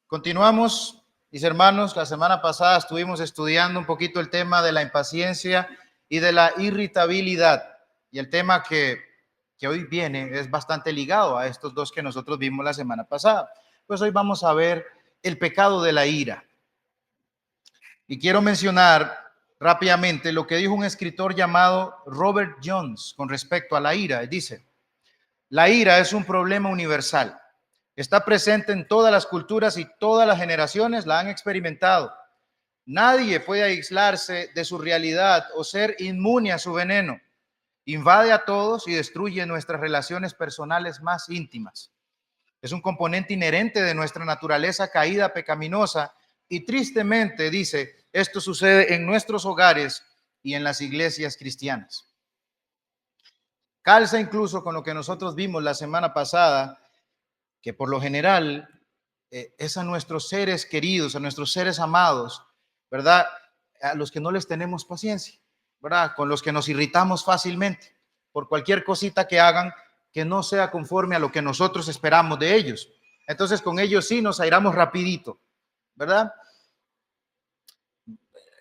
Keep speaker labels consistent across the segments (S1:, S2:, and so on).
S1: Continuamos, mis hermanos. La semana pasada estuvimos estudiando un poquito el tema de la impaciencia y de la irritabilidad. Y el tema que hoy viene es bastante ligado a estos dos que nosotros vimos la semana pasada. Pues hoy vamos a ver el pecado de la ira. Y quiero mencionar rápidamente lo que dijo un escritor llamado Robert Jones con respecto a la ira. Dice: la ira es un problema universal. Está presente en todas las culturas y todas las generaciones la han experimentado. Nadie puede aislarse de su realidad o ser inmune a su veneno. Invade a todos y destruye nuestras relaciones personales más íntimas. Es un componente inherente de nuestra naturaleza caída pecaminosa y tristemente, dice, esto sucede en nuestros hogares y en las iglesias cristianas. Calza incluso con lo que nosotros vimos la semana pasada, que por lo general es a nuestros seres queridos, a nuestros seres amados, ¿verdad? A los que no les tenemos paciencia, ¿verdad? Con los que nos irritamos fácilmente por cualquier cosita que hagan que no sea conforme a lo que nosotros esperamos de ellos. Entonces con ellos sí nos airamos rapidito, ¿verdad?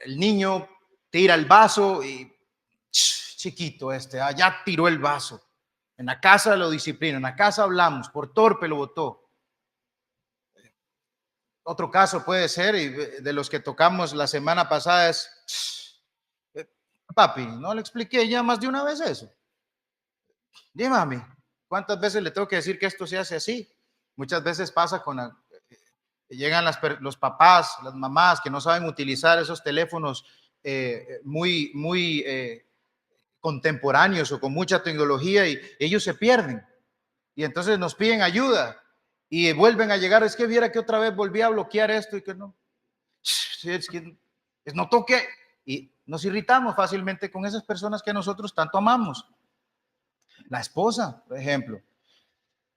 S1: El niño tira el vaso y chiquito ya tiró el vaso. En la casa lo disciplina, en la casa hablamos, por torpe lo botó. Otro caso puede ser, y de los que tocamos la semana pasada, es: papi, ¿no le expliqué ya más de una vez eso? Dime, mami, ¿cuántas veces le tengo que decir que esto se hace así? Muchas veces pasa llegan los papás, las mamás que no saben utilizar esos teléfonos muy contemporáneos o con mucha tecnología, y ellos se pierden. Y entonces nos piden ayuda y vuelven a llegar. Es que viera que otra vez volví a bloquear esto y que no. Es que no toque. Y nos irritamos fácilmente con esas personas que nosotros tanto amamos. La esposa, por ejemplo.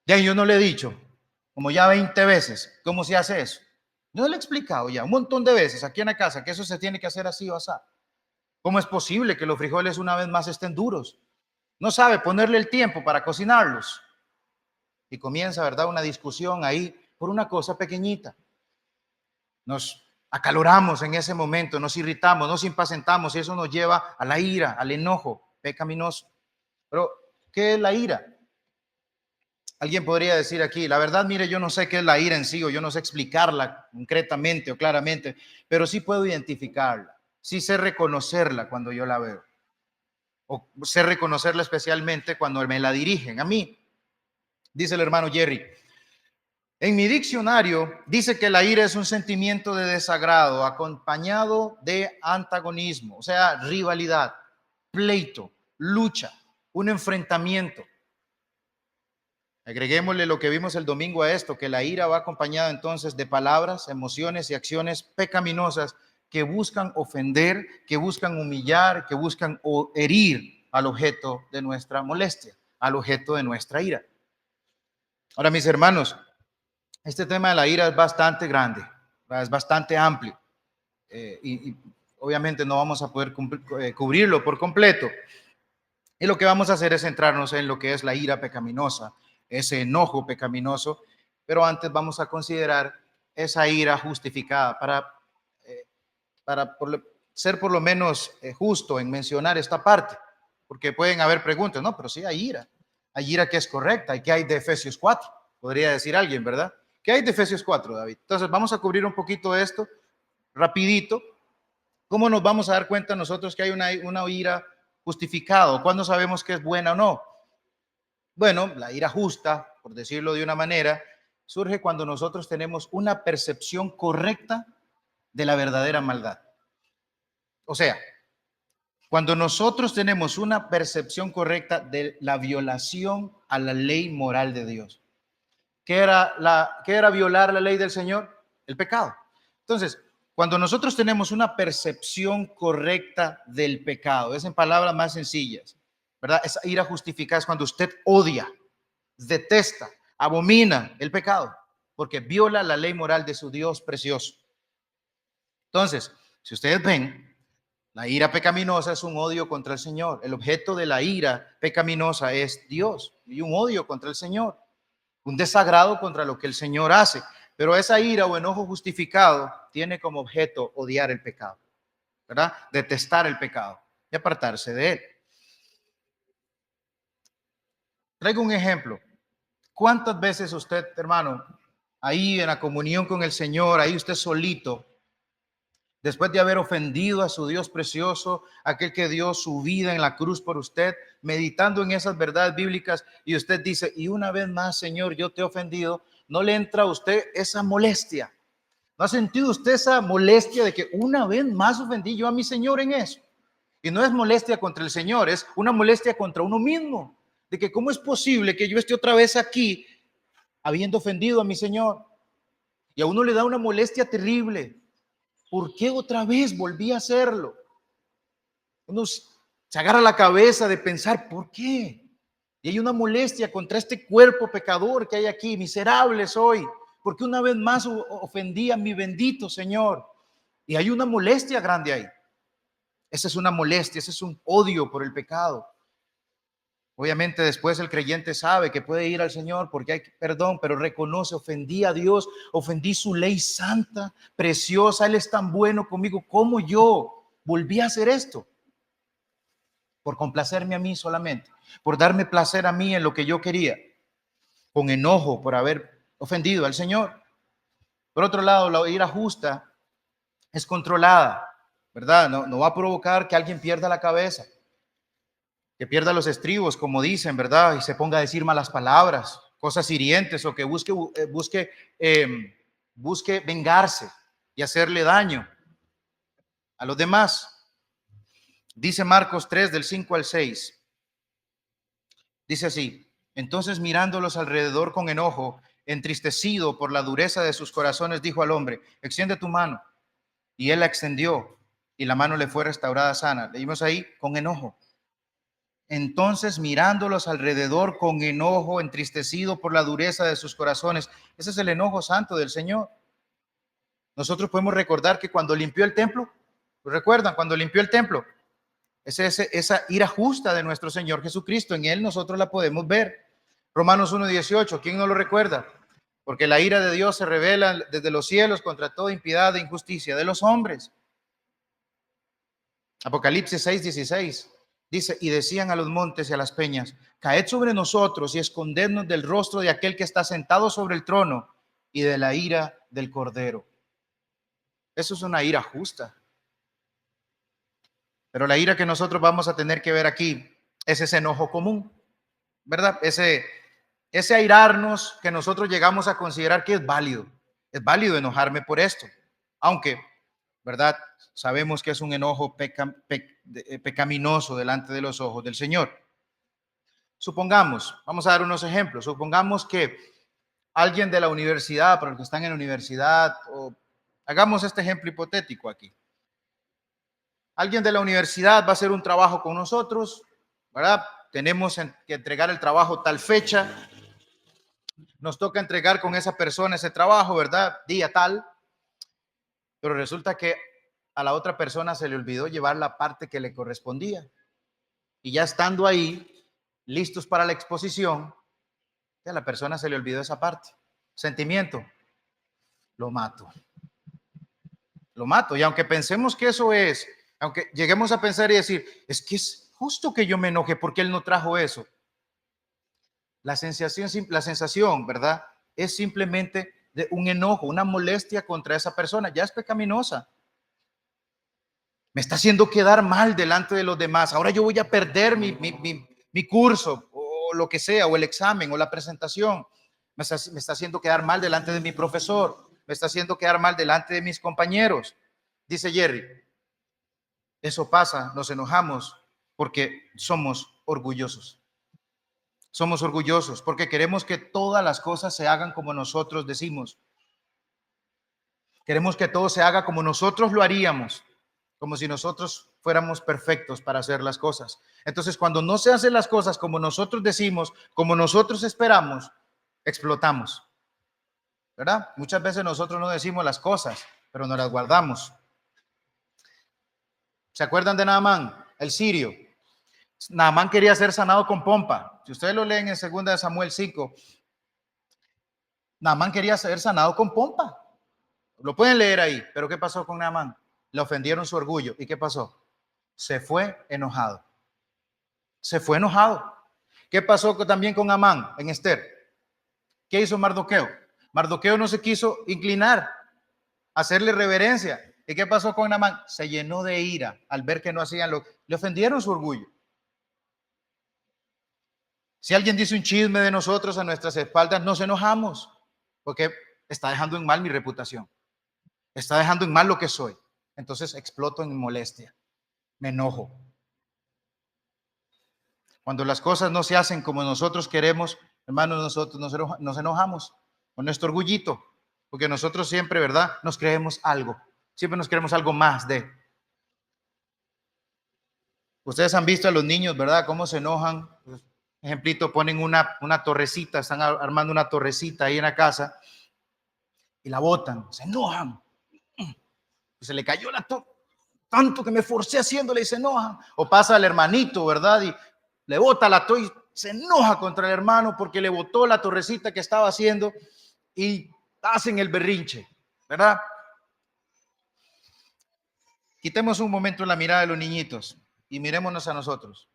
S1: Ya yo no le he dicho, como ya 20 veces, cómo se hace eso. Yo le he explicado ya un montón de veces aquí en la casa que eso se tiene que hacer así o así. ¿Cómo es posible que los frijoles una vez más estén duros? No sabe ponerle el tiempo para cocinarlos. Y comienza, ¿verdad?, una discusión ahí por una cosa pequeñita. Nos acaloramos en ese momento, nos irritamos, nos impacientamos y eso nos lleva a la ira, al enojo pecaminoso. Pero, ¿qué es la ira? Alguien podría decir aquí: la verdad, mire, yo no sé qué es la ira en sí, o yo no sé explicarla concretamente o claramente, pero sí puedo identificarla, sí sé reconocerla cuando yo la veo, o sé reconocerla especialmente cuando me la dirigen a mí. Dice el hermano Jerry: en mi diccionario dice que la ira es un sentimiento de desagrado acompañado de antagonismo, o sea, rivalidad, pleito, lucha, un enfrentamiento. Agreguémosle lo que vimos el domingo a esto, que la ira va acompañada entonces de palabras, emociones y acciones pecaminosas que buscan ofender, que buscan humillar, que buscan herir al objeto de nuestra molestia, al objeto de nuestra ira. Ahora, mis hermanos, este tema de la ira es bastante grande, es bastante amplio, y obviamente no vamos a poder cubrirlo por completo. Y lo que vamos a hacer es centrarnos en lo que es la ira pecaminosa, ese enojo pecaminoso, pero antes vamos a considerar esa ira justificada para ser por lo menos justo en mencionar esta parte, porque pueden haber preguntas. No, pero sí hay ira que es correcta. ¿Y qué hay de Efesios 4? Podría decir alguien, ¿verdad? ¿Qué hay de Efesios 4, David? Entonces vamos a cubrir un poquito de esto rapidito. ¿Cómo nos vamos a dar cuenta nosotros que hay una ira justificada? ¿Cuándo sabemos que es buena o no? Bueno, la ira justa, por decirlo de una manera, surge cuando nosotros tenemos una percepción correcta de la verdadera maldad. O sea, cuando nosotros tenemos una percepción correcta de la violación a la ley moral de Dios. ¿Qué era violar la ley del Señor? El pecado. Entonces, cuando nosotros tenemos una percepción correcta del pecado, es en palabras más sencillas, ¿verdad? Esa ira justificada es cuando usted odia, detesta, abomina el pecado, porque viola la ley moral de su Dios precioso. Entonces, si ustedes ven, la ira pecaminosa es un odio contra el Señor. El objeto de la ira pecaminosa es Dios y un odio contra el Señor, un desagrado contra lo que el Señor hace. Pero esa ira o enojo justificado tiene como objeto odiar el pecado, ¿verdad? Detestar el pecado y apartarse de él. Traigo un ejemplo. ¿Cuántas veces usted, hermano, ahí en la comunión con el Señor, ahí usted solito, después de haber ofendido a su Dios precioso, aquel que dio su vida en la cruz por usted, meditando en esas verdades bíblicas, y usted dice, y una vez más, Señor, yo te he ofendido, no le entra a usted esa molestia? ¿No ha sentido usted esa molestia de que una vez más ofendí yo a mi Señor en eso? Y no es molestia contra el Señor, es una molestia contra uno mismo, de que cómo es posible que yo esté otra vez aquí habiendo ofendido a mi Señor. Y a uno le da una molestia terrible. ¿Por qué otra vez volví a hacerlo? Uno se agarra la cabeza de pensar, ¿por qué? Y hay una molestia contra este cuerpo pecador que hay aquí, miserable soy, porque una vez más ofendí a mi bendito Señor. Y hay una molestia grande ahí. Esa es una molestia, ese es un odio por el pecado. Obviamente después el creyente sabe que puede ir al Señor porque hay perdón, pero reconoce, ofendí a Dios, ofendí su ley santa, preciosa, Él es tan bueno conmigo, como yo volví a hacer esto por complacerme a mí solamente, por darme placer a mí en lo que yo quería, con enojo por haber ofendido al Señor. Por otro lado, la ira justa es controlada, ¿verdad? No va a provocar que alguien pierda la cabeza, que pierda los estribos, como dicen, ¿verdad? Y se ponga a decir malas palabras, cosas hirientes, o que busque vengarse y hacerle daño a los demás. Dice Marcos 3, del 5 al 6. Dice así: entonces mirándolos alrededor con enojo, entristecido por la dureza de sus corazones, dijo al hombre, extiende tu mano. Y él la extendió y la mano le fue restaurada sana. Leímos ahí, con enojo. Entonces mirándolos alrededor con enojo, entristecido por la dureza de sus corazones. Ese es el enojo santo del Señor. Nosotros podemos recordar que cuando limpió el templo, ¿lo recuerdan? Cuando limpió el templo, esa ira justa de nuestro Señor Jesucristo, en Él nosotros la podemos ver. Romanos 1:18, ¿quién no lo recuerda? Porque la ira de Dios se revela desde los cielos contra toda impiedad e injusticia de los hombres. Apocalipsis 6:16 dice, y decían a los montes y a las peñas, caed sobre nosotros y escondednos del rostro de aquel que está sentado sobre el trono y de la ira del Cordero. Eso es una ira justa. Pero la ira que nosotros vamos a tener que ver aquí es ese enojo común, ¿verdad? Ese airarnos que nosotros llegamos a considerar que es válido. Es válido enojarme por esto, aunque, ¿verdad? Sabemos que es un enojo pecaminoso delante de los ojos del Señor. Supongamos, vamos a dar unos ejemplos. Supongamos que alguien de la universidad, para los que están en la universidad, o hagamos este ejemplo hipotético aquí. Alguien de la universidad va a hacer un trabajo con nosotros, ¿verdad? Tenemos que entregar el trabajo tal fecha. Nos toca entregar con esa persona ese trabajo, ¿verdad? Día tal. Pero resulta que a la otra persona se le olvidó llevar la parte que le correspondía. Y ya estando ahí, listos para la exposición, a la persona se le olvidó esa parte. Sentimiento, lo mato. Lo mato. Y aunque pensemos que eso es, aunque lleguemos a pensar y decir, es que es justo que yo me enoje porque él no trajo eso. La sensación, ¿verdad? Es simplemente de un enojo, una molestia contra esa persona. Ya es pecaminosa. Me está haciendo quedar mal delante de los demás. Ahora yo voy a perder mi curso o lo que sea, o el examen o la presentación. Me está haciendo quedar mal delante de mi profesor. Me está haciendo quedar mal delante de mis compañeros. Dice Jerry, eso pasa, nos enojamos porque somos orgullosos. Somos orgullosos porque queremos que todas las cosas se hagan como nosotros decimos. Queremos que todo se haga como nosotros lo haríamos, como si nosotros fuéramos perfectos para hacer las cosas. Entonces, cuando no se hacen las cosas como nosotros decimos, como nosotros esperamos, explotamos, ¿verdad? Muchas veces nosotros no decimos las cosas, pero nos las guardamos. ¿Se acuerdan de Naamán, el sirio? Naamán quería ser sanado con pompa. Si ustedes lo leen en 2 Samuel 5, Naamán quería ser sanado con pompa. Lo pueden leer ahí. Pero ¿qué pasó con Naamán? Le ofendieron su orgullo. ¿Y qué pasó? Se fue enojado. Se fue enojado. ¿Qué pasó también con Amán en Esther? ¿Qué hizo Mardoqueo? Mardoqueo no se quiso inclinar, hacerle reverencia. ¿Y qué pasó con Amán? Se llenó de ira al ver que no hacían lo. Le ofendieron su orgullo. Si alguien dice un chisme de nosotros a nuestras espaldas, nos enojamos porque está dejando en mal mi reputación. Está dejando en mal lo que soy. Entonces exploto en molestia. Me enojo. Cuando las cosas no se hacen como nosotros queremos, hermanos, nosotros nos enojamos con nuestro orgullito, porque nosotros siempre, ¿verdad? Nos creemos algo. Siempre nos creemos algo más de. Ustedes han visto a los niños, ¿verdad? Cómo se enojan. Ejemplito, ponen una torrecita, están armando una torrecita ahí en la casa y la botan, se enojan. Se le cayó la torre, tanto que me forcé haciéndole y se enojan. O pasa al hermanito, ¿verdad? Y le bota la torre y se enoja contra el hermano porque le botó la torrecita que estaba haciendo y hacen el berrinche, ¿verdad? Quitemos un momento la mirada de los niñitos y mirémonos a nosotros.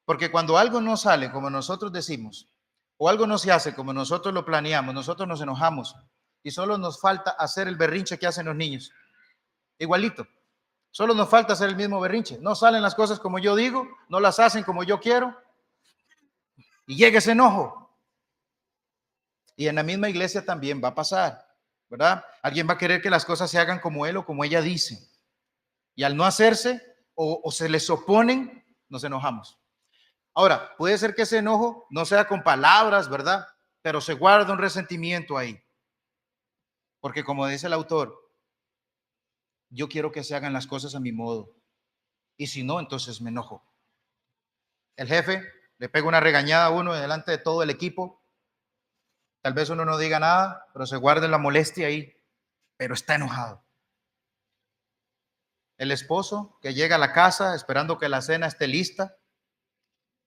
S1: Porque cuando algo no sale como nosotros decimos, o algo no se hace como nosotros lo planeamos, nosotros nos enojamos y solo nos falta hacer el berrinche que hacen los niños. Igualito. Solo nos falta hacer el mismo berrinche. No salen las cosas como yo digo, no las hacen como yo quiero y llega ese enojo. Y en la misma iglesia también va a pasar, ¿verdad? Alguien va a querer que las cosas se hagan como él o como ella dice. Y al no hacerse o se les oponen, nos enojamos. Ahora, puede ser que ese enojo no sea con palabras, ¿verdad? Pero se guarda un resentimiento ahí. Porque como dice el autor, yo quiero que se hagan las cosas a mi modo. Y si no, entonces me enojo. El jefe le pega una regañada a uno delante de todo el equipo. Tal vez uno no diga nada, pero se guarda la molestia ahí, pero está enojado. El esposo que llega a la casa esperando que la cena esté lista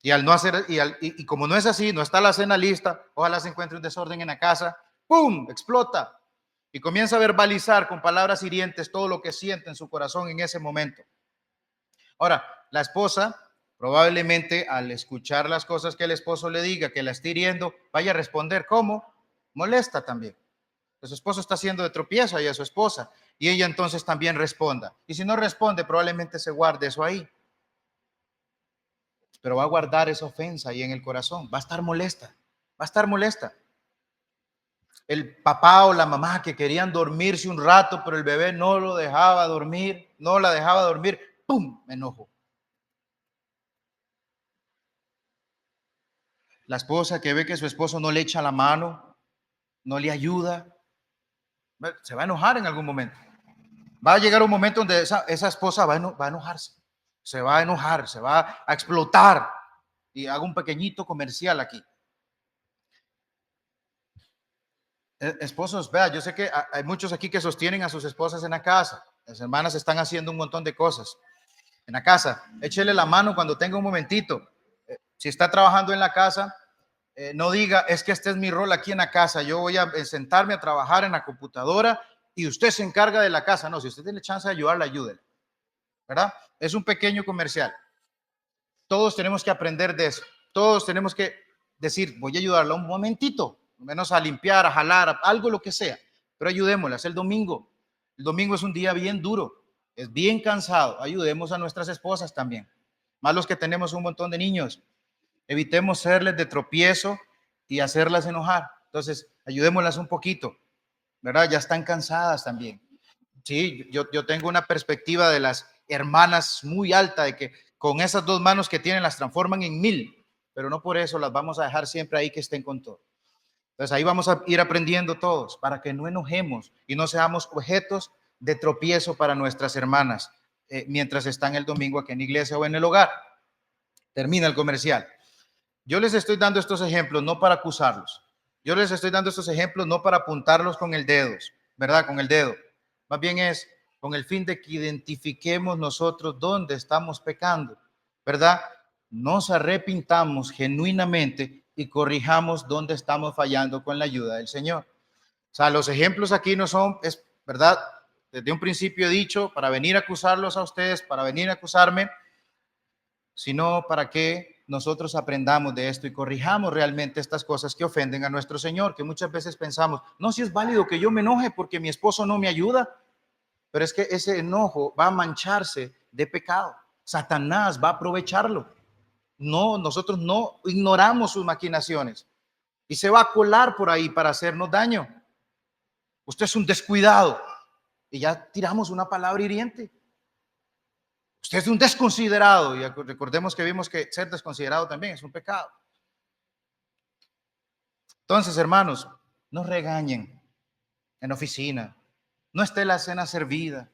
S1: y al no hacer, y como no es así, no está la cena lista, ojalá se encuentre un desorden en la casa, ¡pum!, explota y comienza a verbalizar con palabras hirientes todo lo que siente en su corazón en ese momento. Ahora, la esposa probablemente al escuchar las cosas que el esposo le diga, que la esté hiriendo, vaya a responder como molesta también. Su esposo está haciendo de tropiezo ahí a su esposa y ella entonces también responda. Y si no responde, probablemente se guarde eso ahí. Pero va a guardar esa ofensa ahí en el corazón. Va a estar molesta. Va a estar molesta. El papá o la mamá que querían dormirse un rato, pero el bebé no lo dejaba dormir, no la dejaba dormir. ¡Pum! Me enojo. La esposa que ve que su esposo no le echa la mano, no le ayuda, se va a enojar en algún momento. Va a llegar un momento donde esa esposa va a enojarse, se va a enojar, se va a explotar. Y hago un pequeñito comercial aquí. Esposos, vea, yo sé que hay muchos aquí que sostienen a sus esposas en la casa. Las hermanas están haciendo un montón de cosas en la casa. Échele la mano cuando tenga un momentito. Si está trabajando en la casa, no diga, es que este es mi rol aquí en la casa. Yo voy a sentarme a trabajar en la computadora y usted se encarga de la casa. No, si usted tiene chance de ayudarla, ayúdele. ¿Verdad? Es un pequeño comercial. Todos tenemos que aprender de eso. Todos tenemos que decir, voy a ayudarla un momentito, menos a limpiar, a jalar, algo lo que sea, pero ayudémosla. Es el domingo. El domingo es un día bien duro, es bien cansado. Ayudemos a nuestras esposas también. Más los que tenemos un montón de niños. Evitemos serles de tropiezo y hacerlas enojar. Entonces, ayudémoslas un poquito, ¿verdad? Ya están cansadas también. Sí, yo tengo una perspectiva de las hermanas muy alta, de que con esas dos manos que tienen las transforman en 1000, pero no por eso las vamos a dejar siempre ahí que estén con todo. Entonces ahí vamos a ir aprendiendo todos para que no enojemos y no seamos objetos de tropiezo para nuestras hermanas mientras están el domingo aquí en la iglesia o en el hogar. Termina el comercial. Yo les estoy dando estos ejemplos no para acusarlos. Yo les estoy dando estos ejemplos no para apuntarlos con el dedo, ¿verdad? Con el dedo. Más bien es con el fin de que identifiquemos nosotros dónde estamos pecando, ¿verdad? Nos arrepintamos genuinamente y corrijamos donde estamos fallando con la ayuda del Señor. O sea, los ejemplos aquí no son, es verdad, desde un principio he dicho, para venir a acusarlos a ustedes, para venir a acusarme, sino para que nosotros aprendamos de esto y corrijamos realmente estas cosas que ofenden a nuestro Señor, que muchas veces pensamos, no, si es válido que yo me enoje porque mi esposo no me ayuda, pero es que ese enojo va a mancharse de pecado. Satanás va a aprovecharlo. No, nosotros no ignoramos sus maquinaciones y se va a colar por ahí para hacernos daño. Usted es un descuidado y ya tiramos una palabra hiriente. Usted es un desconsiderado y recordemos que vimos que ser desconsiderado también es un pecado. Entonces, hermanos, no regañen en oficina, no esté la cena servida,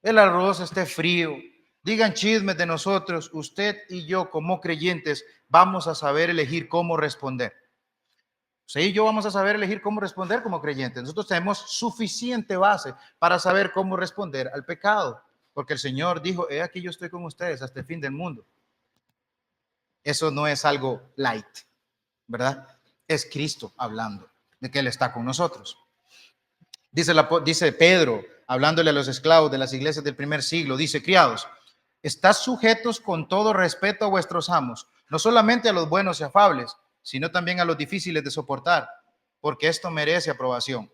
S1: el arroz esté frío, digan chismes de nosotros, usted y yo como creyentes vamos a saber elegir cómo responder. Usted y yo vamos a saber elegir cómo responder como creyentes. Nosotros tenemos suficiente base para saber cómo responder al pecado, porque el Señor dijo, he aquí yo estoy con ustedes hasta el fin del mundo. Eso no es algo light, ¿verdad? Es Cristo hablando de que Él está con nosotros. Dice Pedro, hablándole a los esclavos de las iglesias del primer siglo, dice, criados, estad sujetos con todo respeto a vuestros amos, no solamente a los buenos y afables, sino también a los difíciles de soportar, porque esto merece aprobación.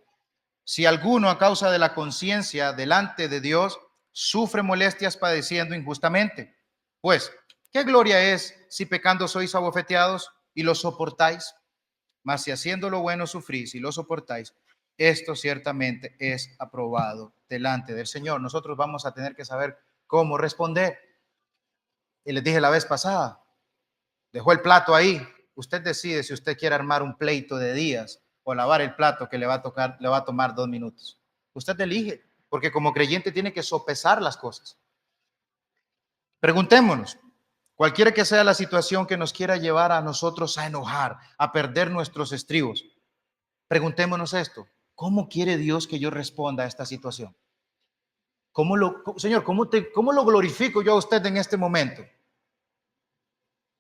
S1: Si alguno a causa de la conciencia delante de Dios sufre molestias padeciendo injustamente, pues, ¿qué gloria es si pecando sois abofeteados y lo soportáis? Mas si haciendo lo bueno sufrís y lo soportáis, esto ciertamente es aprobado delante del Señor. Nosotros vamos a tener que saber cómo responder. Y les dije la vez pasada, dejó el plato ahí. Usted decide si usted quiere armar un pleito de días o lavar el plato que le va a tomar 2 minutos. Usted elige, porque como creyente tiene que sopesar las cosas. Preguntémonos, cualquiera que sea la situación que nos quiera llevar a nosotros a enojar, a perder nuestros estribos, preguntémonos esto, ¿cómo quiere Dios que yo responda a esta situación? Señor, ¿cómo lo glorifico yo a usted en este momento?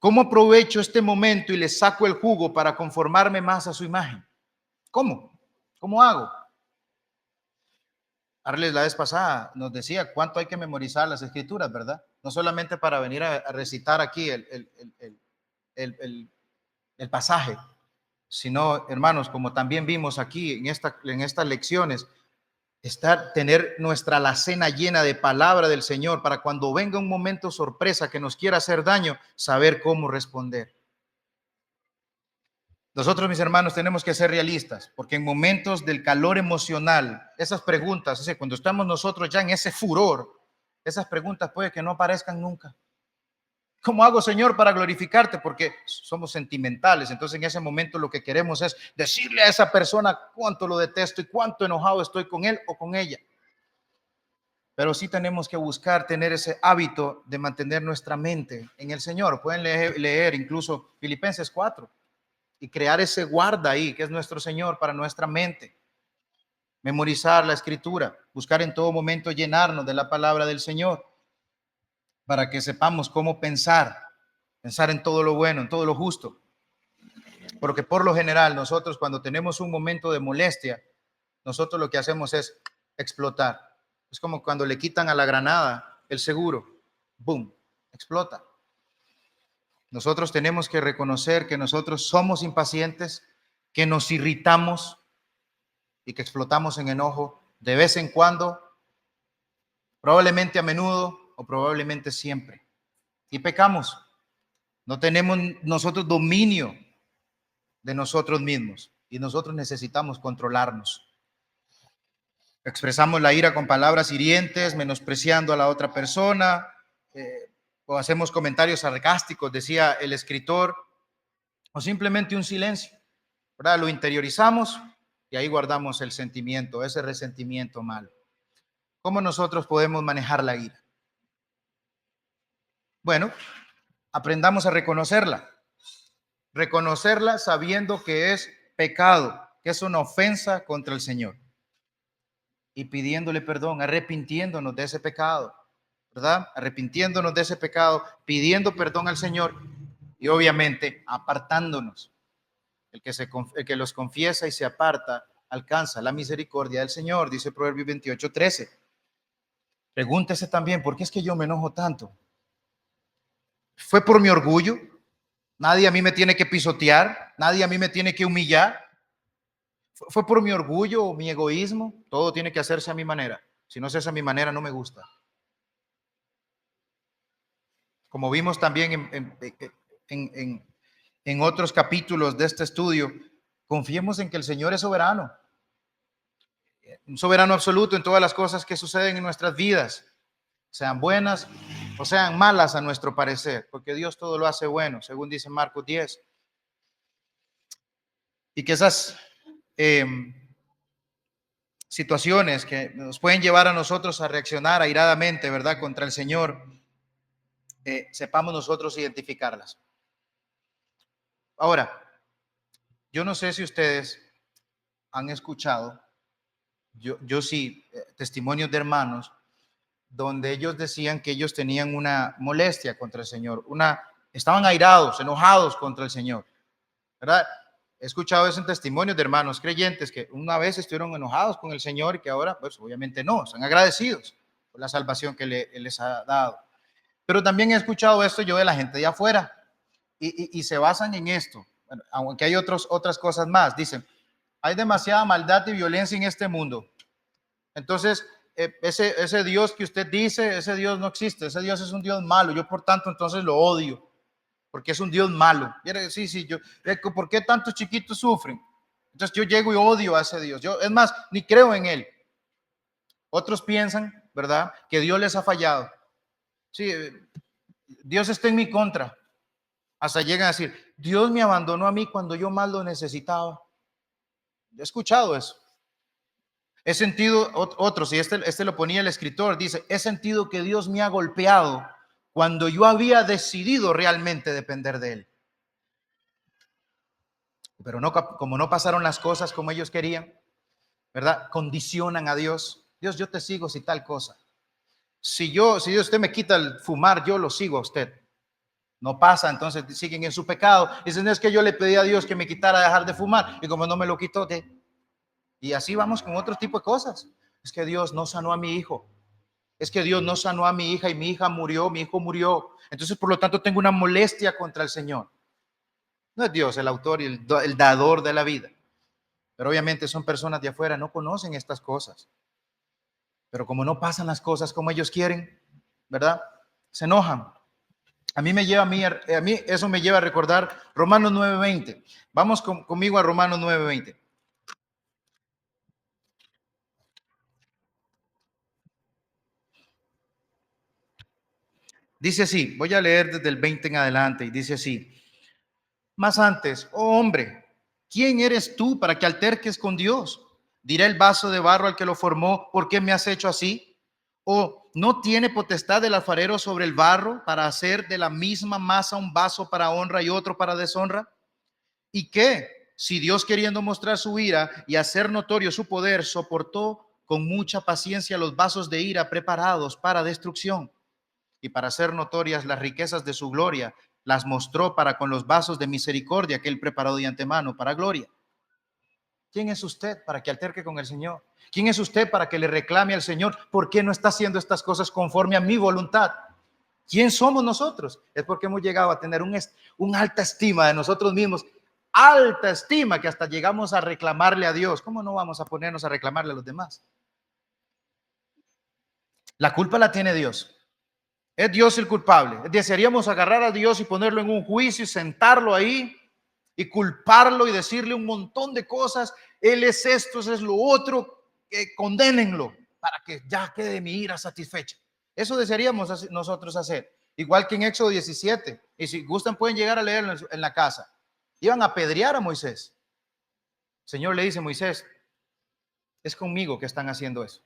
S1: ¿Cómo aprovecho este momento y le saco el jugo para conformarme más a su imagen? ¿Cómo? ¿Cómo hago? Arles la vez pasada nos decía cuánto hay que memorizar las escrituras, ¿verdad? No solamente para venir a recitar aquí el pasaje, sino, hermanos, como también vimos aquí en estas lecciones, tener nuestra alacena llena de palabra del Señor para cuando venga un momento sorpresa que nos quiera hacer daño, saber cómo responder. Nosotros, mis hermanos, tenemos que ser realistas, porque en momentos del calor emocional, esas preguntas, cuando estamos nosotros ya en ese furor, esas preguntas puede que no aparezcan nunca. ¿Cómo hago, Señor, para glorificarte? Porque somos sentimentales. Entonces, en ese momento lo que queremos es decirle a esa persona cuánto lo detesto y cuánto enojado estoy con él o con ella. Pero sí tenemos que buscar tener ese hábito de mantener nuestra mente en el Señor. Pueden leer incluso Filipenses 4 y crear ese guarda ahí, que es nuestro Señor para nuestra mente. Memorizar la escritura, buscar en todo momento llenarnos de la palabra del Señor para que sepamos cómo pensar en todo lo bueno, en todo lo justo. Porque por lo general nosotros cuando tenemos un momento de molestia, nosotros lo que hacemos es explotar. Es como cuando le quitan a la granada el seguro, ¡boom!, explota. Nosotros tenemos que reconocer que nosotros somos impacientes, que nos irritamos y que explotamos en enojo de vez en cuando, probablemente a menudo o probablemente siempre. Y pecamos. No tenemos nosotros dominio de nosotros mismos y nosotros necesitamos controlarnos. Expresamos la ira con palabras hirientes, menospreciando a la otra persona, o hacemos comentarios sarcásticos, decía el escritor, o simplemente un silencio, ¿verdad? Lo interiorizamos y ahí guardamos el sentimiento, ese resentimiento malo. ¿Cómo nosotros podemos manejar la ira? Bueno, aprendamos a reconocerla sabiendo que es pecado, que es una ofensa contra el Señor y pidiéndole perdón, arrepintiéndonos de ese pecado, ¿verdad? Arrepintiéndonos de ese pecado, pidiendo perdón al Señor y obviamente apartándonos. El que los confiesa y se aparta alcanza la misericordia del Señor, dice Proverbios 28:13. Pregúntese también, ¿por qué es que yo me enojo tanto? ¿Fue por mi orgullo? Nadie a mí me tiene que pisotear, nadie a mí me tiene que humillar. ¿Fue por mi orgullo o mi egoísmo? Todo tiene que hacerse a mi manera. Si no se hace a mi manera, no me gusta. Como vimos también en otros capítulos de este estudio, confiemos en que el Señor es soberano, un soberano absoluto en todas las cosas que suceden en nuestras vidas, sean buenas o sean malas a nuestro parecer, porque Dios todo lo hace bueno, según dice Marcos 10. Y que esas situaciones que nos pueden llevar a nosotros a reaccionar airadamente, ¿verdad?, contra el Señor, sepamos nosotros identificarlas. Ahora, yo no sé si ustedes han escuchado, yo sí, testimonios de hermanos donde ellos decían que ellos tenían una molestia contra el Señor, estaban airados, enojados contra el Señor, ¿verdad? He escuchado eso en testimonios de hermanos creyentes que una vez estuvieron enojados con el Señor y que ahora, pues obviamente no, están agradecidos por la salvación que les ha dado. Pero también he escuchado esto yo de la gente de afuera y se basan en esto, bueno, aunque hay otras cosas más. Dicen, hay demasiada maldad y violencia en este mundo. Entonces, ese Dios que usted dice, ese Dios no existe, ese Dios es un Dios malo, yo por tanto entonces lo odio, porque es un Dios malo. Sí, ¿por qué tantos chiquitos sufren? Entonces yo llego y odio a ese Dios. Es más, ni creo en él. Otros piensan, ¿verdad?, que Dios les ha fallado. Sí, Dios está en mi contra. Hasta llegan a decir, Dios me abandonó a mí cuando yo más lo necesitaba. He escuchado eso. He sentido otros, y este lo ponía el escritor, dice, he sentido que Dios me ha golpeado cuando yo había decidido realmente depender de él. Pero no, como no pasaron las cosas como ellos querían, ¿verdad? Condicionan a Dios. Dios, yo te sigo si tal cosa. Si Dios usted me quita el fumar, yo lo sigo a usted. No pasa, entonces siguen en su pecado. Dicen, es que yo le pedí a Dios que me quitara dejar de fumar y como no me lo quitó, y así vamos con otro tipo de cosas. Es que Dios no sanó a mi hijo. Es que Dios no sanó a mi hija y mi hija murió, mi hijo murió. Entonces, por lo tanto, tengo una molestia contra el Señor. No es Dios el autor y el dador de la vida. Pero obviamente son personas de afuera, no conocen estas cosas. Pero como no pasan las cosas como ellos quieren, ¿verdad? Se enojan. A mí eso me lleva a recordar Romanos 9:20. Vamos conmigo a Romanos 9:20. Dice así, voy a leer desde el 20 en adelante y dice así. Más antes, oh hombre, ¿quién eres tú para que alterques con Dios? Dirá el vaso de barro al que lo formó, ¿por qué me has hecho así? ¿O no tiene potestad el alfarero sobre el barro para hacer de la misma masa un vaso para honra y otro para deshonra? ¿Y qué? Si Dios, queriendo mostrar su ira y hacer notorio su poder, soportó con mucha paciencia los vasos de ira preparados para destrucción, y para hacer notorias las riquezas de su gloria, las mostró para con los vasos de misericordia que él preparó de antemano para gloria. ¿Quién es usted para que alterque con el Señor? ¿Quién es usted para que le reclame al Señor por qué no está haciendo estas cosas conforme a mi voluntad? ¿Quién somos nosotros? Es porque hemos llegado a tener una alta estima de nosotros mismos, alta estima que hasta llegamos a reclamarle a Dios. ¿Cómo no vamos a ponernos a reclamarle a los demás? La culpa la tiene Dios. Es Dios el culpable. Desearíamos agarrar a Dios y ponerlo en un juicio y sentarlo ahí y culparlo y decirle un montón de cosas. Él es esto, es lo otro. Condénenlo para que ya quede mi ira satisfecha. Eso desearíamos nosotros hacer. Igual que en Éxodo 17. Y si gustan pueden llegar a leerlo en la casa. Iban a apedrear a Moisés. El Señor le dice a Moisés, es conmigo que están haciendo eso.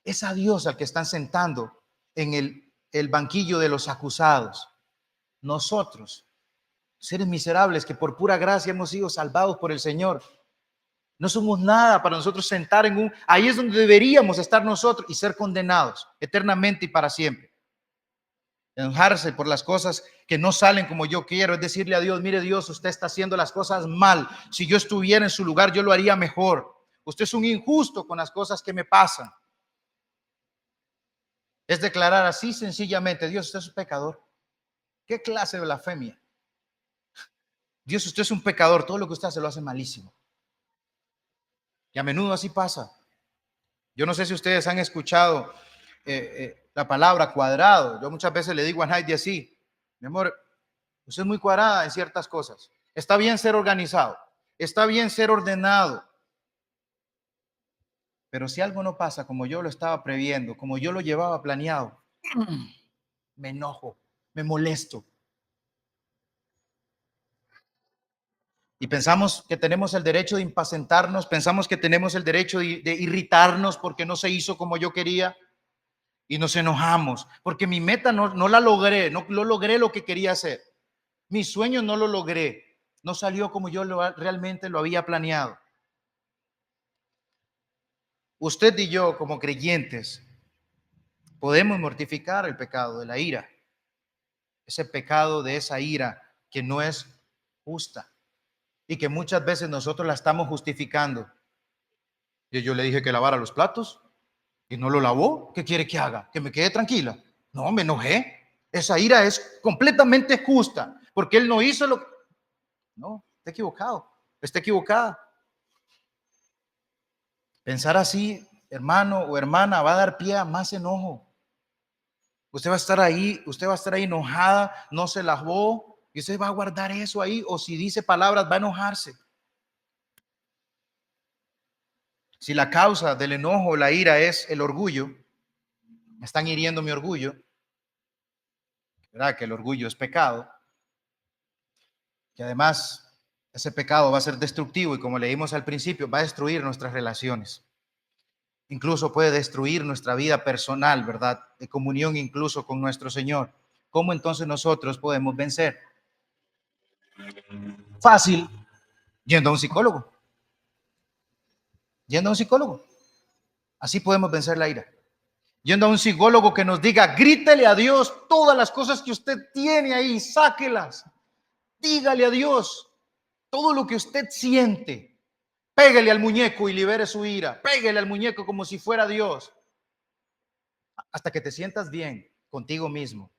S1: Es a Dios al que están sentando en el banquillo de los acusados. Nosotros, seres miserables que por pura gracia hemos sido salvados por el Señor, no somos nada para nosotros sentar ahí es donde deberíamos estar nosotros y ser condenados eternamente y para siempre. enojarse por las cosas que no salen como yo quiero, es decirle a Dios, mire Dios, usted está haciendo las cosas mal. Si yo estuviera en su lugar, yo lo haría mejor. Usted es un injusto con las cosas que me pasan. Es declarar así sencillamente, Dios, usted es un pecador. ¿Qué clase de blasfemia? Dios, usted es un pecador, todo lo que usted hace lo hace malísimo. Y a menudo así pasa. Yo no sé si ustedes han escuchado la palabra cuadrado. Yo muchas veces le digo a Heidi así, mi amor, usted es muy cuadrada en ciertas cosas. Está bien ser organizado, está bien ser ordenado. Pero si algo no pasa como yo lo estaba previendo, como yo lo llevaba planeado, me enojo, me molesto. Y pensamos que tenemos el derecho de impacientarnos, pensamos que tenemos el derecho de irritarnos porque no se hizo como yo quería y nos enojamos porque mi meta no la logré, no logré lo que quería hacer. Mi sueño no lo logré, no salió como yo realmente lo había planeado. Usted y yo como creyentes podemos mortificar el pecado de la ira, ese pecado de esa ira que no es justa y que muchas veces nosotros la estamos justificando. Y yo le dije que lavara los platos y no lo lavó. ¿Qué quiere que haga? ¿Que me quede tranquila? No, me enojé. Esa ira es completamente justa porque él no hizo lo que... No, está equivocado, está equivocada. Pensar así, hermano o hermana, va a dar pie a más enojo. Usted va a estar ahí enojada, no se lavó, y usted va a guardar eso ahí, o si dice palabras, va a enojarse. Si la causa del enojo, la ira es el orgullo, me están hiriendo mi orgullo, ¿verdad? Que el orgullo es pecado, que además ese pecado va a ser destructivo y como leímos al principio, va a destruir nuestras relaciones. Incluso puede destruir nuestra vida personal, ¿verdad? De comunión incluso con nuestro Señor. ¿Cómo entonces nosotros podemos vencer? Fácil, yendo a un psicólogo. Yendo a un psicólogo. Así podemos vencer la ira. Yendo a un psicólogo que nos diga, grítele a Dios todas las cosas que usted tiene ahí, sáquelas. Dígale a Dios todo lo que usted siente. Pégale al muñeco y libere su ira. Pégale al muñeco como si fuera Dios. Hasta que te sientas bien contigo mismo.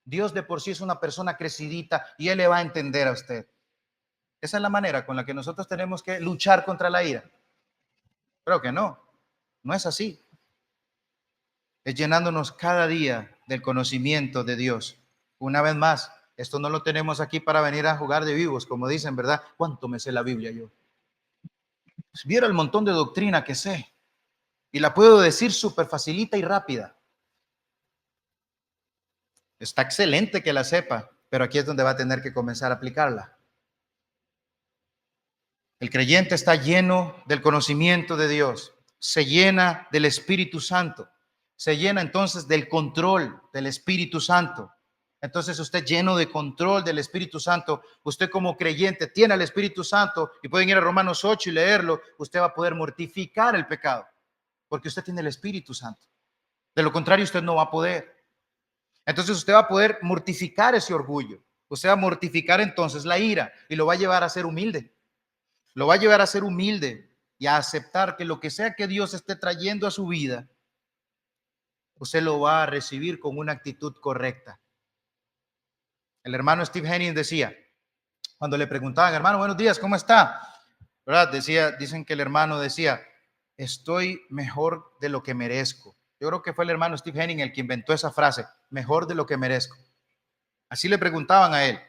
S1: Dios de por sí es una persona crecidita y Él le va a entender a usted. Esa es la manera con la que nosotros tenemos que luchar contra la ira. Creo que no, no es así. Es llenándonos cada día del conocimiento de Dios. Una vez más, esto no lo tenemos aquí para venir a jugar de vivos, como dicen, ¿verdad? ¿Cuánto me sé la Biblia yo? Pues viera el montón de doctrina que sé y la puedo decir súper facilita y rápida. Está excelente que la sepa, pero aquí es donde va a tener que comenzar a aplicarla. El creyente está lleno del conocimiento de Dios, se llena del Espíritu Santo, se llena entonces del control del Espíritu Santo. Entonces usted lleno de control del Espíritu Santo, usted como creyente tiene al Espíritu Santo y pueden ir a Romanos 8 y leerlo, usted va a poder mortificar el pecado, porque usted tiene el Espíritu Santo. De lo contrario, usted no va a poder. Entonces usted va a poder mortificar ese orgullo, usted va a mortificar entonces la ira y lo va a llevar a ser humilde. Lo va a llevar a ser humilde y a aceptar que lo que sea que Dios esté trayendo a su vida, usted lo va a recibir con una actitud correcta. El hermano Steve Henning decía, cuando le preguntaban, hermano, buenos días, ¿cómo está? ¿Verdad? Dicen que el hermano decía, estoy mejor de lo que merezco. Yo creo que fue el hermano Steve Henning el que inventó esa frase, mejor de lo que merezco. Así le preguntaban a él.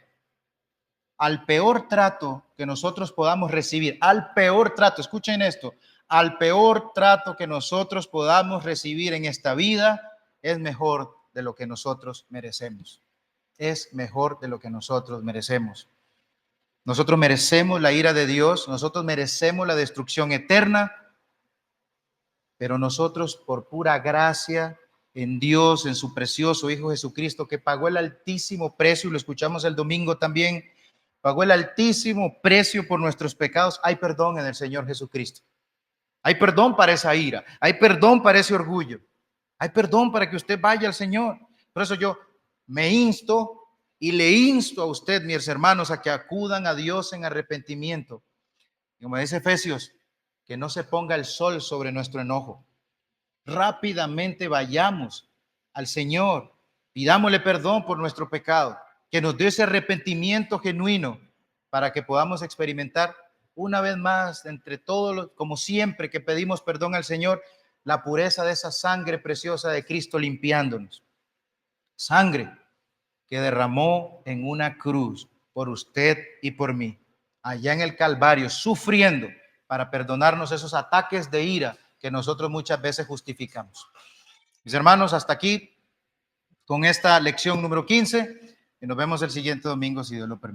S1: Al peor trato que nosotros podamos recibir, al peor trato, escuchen esto, al peor trato que nosotros podamos recibir en esta vida, es mejor de lo que nosotros merecemos. Es mejor de lo que nosotros merecemos. Nosotros merecemos la ira de Dios, nosotros merecemos la destrucción eterna, pero nosotros por pura gracia en Dios, en su precioso Hijo Jesucristo, que pagó el altísimo precio, y lo escuchamos el domingo también, pagó el altísimo precio por nuestros pecados. Hay perdón en el Señor Jesucristo. Hay perdón para esa ira. Hay perdón para ese orgullo. Hay perdón para que usted vaya al Señor. Por eso yo me insto y le insto a usted, mis hermanos, a que acudan a Dios en arrepentimiento. Como dice Efesios, que no se ponga el sol sobre nuestro enojo. Rápidamente vayamos al Señor, pidámosle perdón por nuestro pecado, que nos dé ese arrepentimiento genuino para que podamos experimentar una vez más entre todos, como siempre que pedimos perdón al Señor, la pureza de esa sangre preciosa de Cristo limpiándonos. Sangre que derramó en una cruz por usted y por mí, allá en el Calvario, sufriendo para perdonarnos esos ataques de ira que nosotros muchas veces justificamos. Mis hermanos, hasta aquí con esta lección número 15 y nos vemos el siguiente domingo si Dios lo permite.